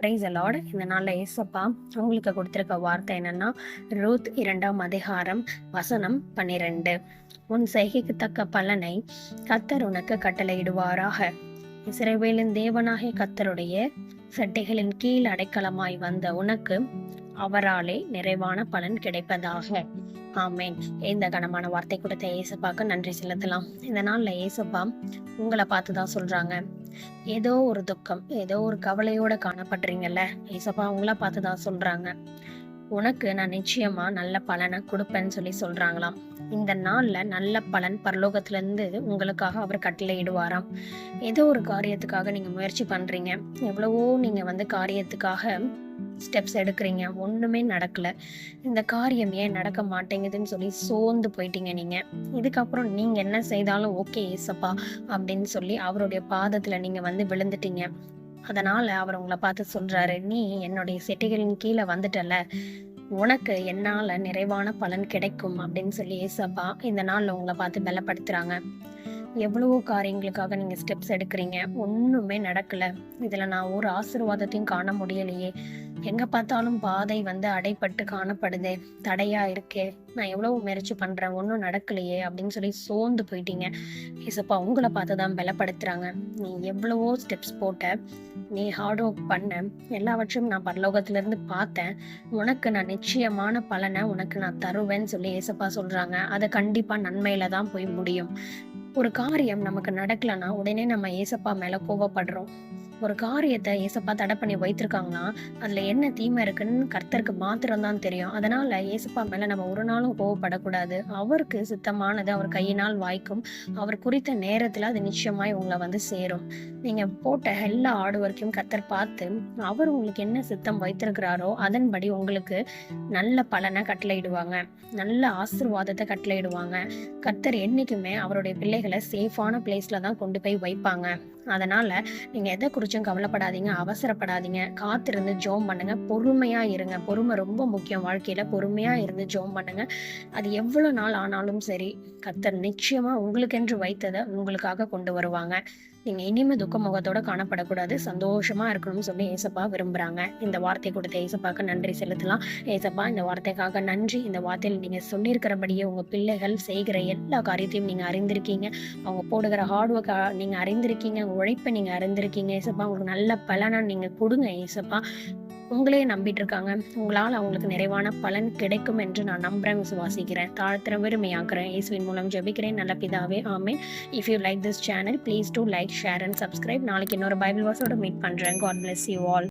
Praise the Lord. இந்த நாளில் ஏசப்பா உங்களுக்கு கொடுத்திருக்க வார்த்தை என்னன்னா, ரூத் 2ஆம் அதிகாரம் வசனம் 12. உன் செய்கைக்கு தக்க பலனை கர்த்தர் உனக்கு கட்டளையிடுவாராக. இஸ்ரவேலின் தேவனாகிய கர்த்தருடைய சட்டைகளின் கீழ் அடைக்கலமாய் வந்த உனக்கு அவராலே நிறைவான பலன் கிடைப்பதாக. ஆமேன். இந்த கனமான வார்த்தை கொடுத்த ஏசப்பாக்கு நன்றி செலுத்தலாம். இந்த நாள்ல ஏசப்பா உங்களை பார்த்துதான் சொல்றாங்க. ஏதோ ஒரு துக்கம், ஏதோ ஒரு கவலையோட காணப்படுறீங்கல்ல, ஏசப்பா உங்களை பார்த்துதான் சொல்றாங்க, உனக்கு நான் நிச்சயமா நல்ல பலனை கொடுப்பேன்னு சொல்றாங்களாம். இந்த நாள்ல நல்ல பலன் பரலோகத்துல இருந்து உங்களுக்காக அவர் கட்டளையிடுவாராம். ஏதோ ஒரு காரியத்துக்காக நீங்க முயற்சி பண்றீங்க, எவ்வளவோ நீங்க காரியத்துக்காக ஸ்டெப்ஸ் எடுக்கிறீங்க, ஒண்ணுமே நடக்கல. இந்த காரியம் ஏன் நடக்க மாட்டேங்குதுன்னு சோர்ந்து போயிட்டீங்க. நீங்க இதுக்கப்புறம் நீங்க என்ன செய்தாலும் ஓகே ஏசப்பா அப்படின்னு அவருடைய பாதத்துல நீங்க விழுந்துட்டீங்க. அதனால அவர் உங்களை பார்த்து சொல்றாரு, நீ என்னுடைய செட்டைகளின் கீழே வந்துட்டல, உனக்கு என்னால நிறைவான பலன் கிடைக்கும் அப்படின்னு ஏசப்பா இந்த நாள்ல உங்களை பார்த்து பலப்படுத்துறாங்க. எவ்வளவோ காரியங்களுக்காக நீங்க ஸ்டெப்ஸ் எடுக்கிறீங்க, ஒண்ணுமே நடக்கல. இதுல நான் ஒரு ஆசீர்வாதத்தையும் காண முடியலையே, எங்க பார்த்தாலும் பாதை அடைப்பட்டு காணப்படுதே, தடையா இருக்கே, நான் எவ்வளவு முயற்சி பண்றேன், ஒன்றும் நடக்கலையே அப்படின்னு சோர்ந்து போயிட்டீங்க. ஏசப்பா உங்களை பார்த்துதான் பலப்படுத்துறாங்க. நீ எவ்வளவோ ஸ்டெப்ஸ் போட்ட, நீ ஹார்ட் ஒர்க் பண்ண, எல்லாவற்றையும் நான் பரலோகத்துல இருந்து பார்த்தேன், உனக்கு நான் நிச்சயமான பலனை உனக்கு நான் தருவேன்னு ஏசப்பா சொல்றாங்க. அது கண்டிப்பா நன்மையில தான் போய் முடியும். ஒரு காரியம் நமக்கு நடக்கலன்னா உடனே நம்ம ஏசப்பா மேல கோவப்படுறோம். ஒரு காரியத்தை ஏசப்பா தடை பண்ணி வைத்திருக்காங்கன்னா அதுல என்ன தீமை இருக்குன்னு கர்த்தருக்கு மாத்திரம்தான் தெரியும். அதனால ஏசப்பா மேல நம்ம ஒரு நாளும் கோவப்படக்கூடாது. அவருக்கு சித்தமானது அவர் கையினால் வாய்க்கும். அவர் குறித்த நேரத்துல அது நிச்சயமாய் உங்களை சேரும். நீங்க போட்ட எல்லா ஆடு வரைக்கும் கர்த்தர் பார்த்து அவர் உங்களுக்கு என்ன சித்தம் வைத்திருக்கிறாரோ அதன்படி உங்களுக்கு நல்ல பலனை கட்டளையிடுவாங்க, நல்ல ஆசீர்வாதத்தை கட்டளையிடுவாங்க. கர்த்தர் என்னைக்குமே அவருடைய பிள்ளைகளை சேஃபான பிளேஸ்ல தான் கொண்டு போய் வைப்பாங்க. அதனால நீங்க எதை குறிச்சும் கவலைப்படாதீங்க, அவசரப்படாதீங்க, காத்திருந்து ஜெபம் பண்ணுங்க, பொறுமையா இருங்க. பொறுமை ரொம்ப முக்கியம் வாழ்க்கையில. பொறுமையா இருந்து ஜெபம் பண்ணுங்க. அது எவ்வளவு நாள் ஆனாலும் சரி, கர்த்தர் நிச்சயமா உங்களுக்கென்று வைத்ததை உங்களுக்காக கொண்டு வருவாங்க. நீங்க இனிமே துக்க முகத்தோட காணப்படக்கூடாது, சந்தோஷமா இருக்கணும்னு ஏசப்பா விரும்புறாங்க. இந்த வார்த்தை கொடுத்த ஏசப்பாக்கு நன்றி செலுத்தலாம். ஏசப்பா இந்த வார்த்தைக்காக நன்றி. இந்த வார்த்தையில் நீங்க சொல்லியிருக்கிறபடியே உங்க பிள்ளைகள் செய்கிற எல்லா காரியத்தையும் நீங்க அறிந்திருக்கீங்க. அவங்க போடுகிற ஹார்ட் ஒர்க் நீங்க அறிந்திருக்கீங்க, உழைப்பை நீங்க அறிந்திருக்கீங்க. ஏசப்பா உங்களுக்கு நல்ல பலனா நீங்க கொடுங்க. ஏசப்பா உங்களே நம்பிட்டு இருக்காங்க, உங்களால் அவங்களுக்கு நிறைவான பலன் கிடைக்கும் என்று நான் நம்புறேன், விசுவாசிக்கிறேன், தாழ்த்துற வெறுமையாக்குறேன். இயேசுவின் மூலம் ஜெபிக்கிறேன் நல்ல பிதாவே, ஆமென். If you like this channel, please do like, share and subscribe. நாளைக்கு இன்னொரு பைபிள் வாசோட மீட் பண்றேன். God bless you all.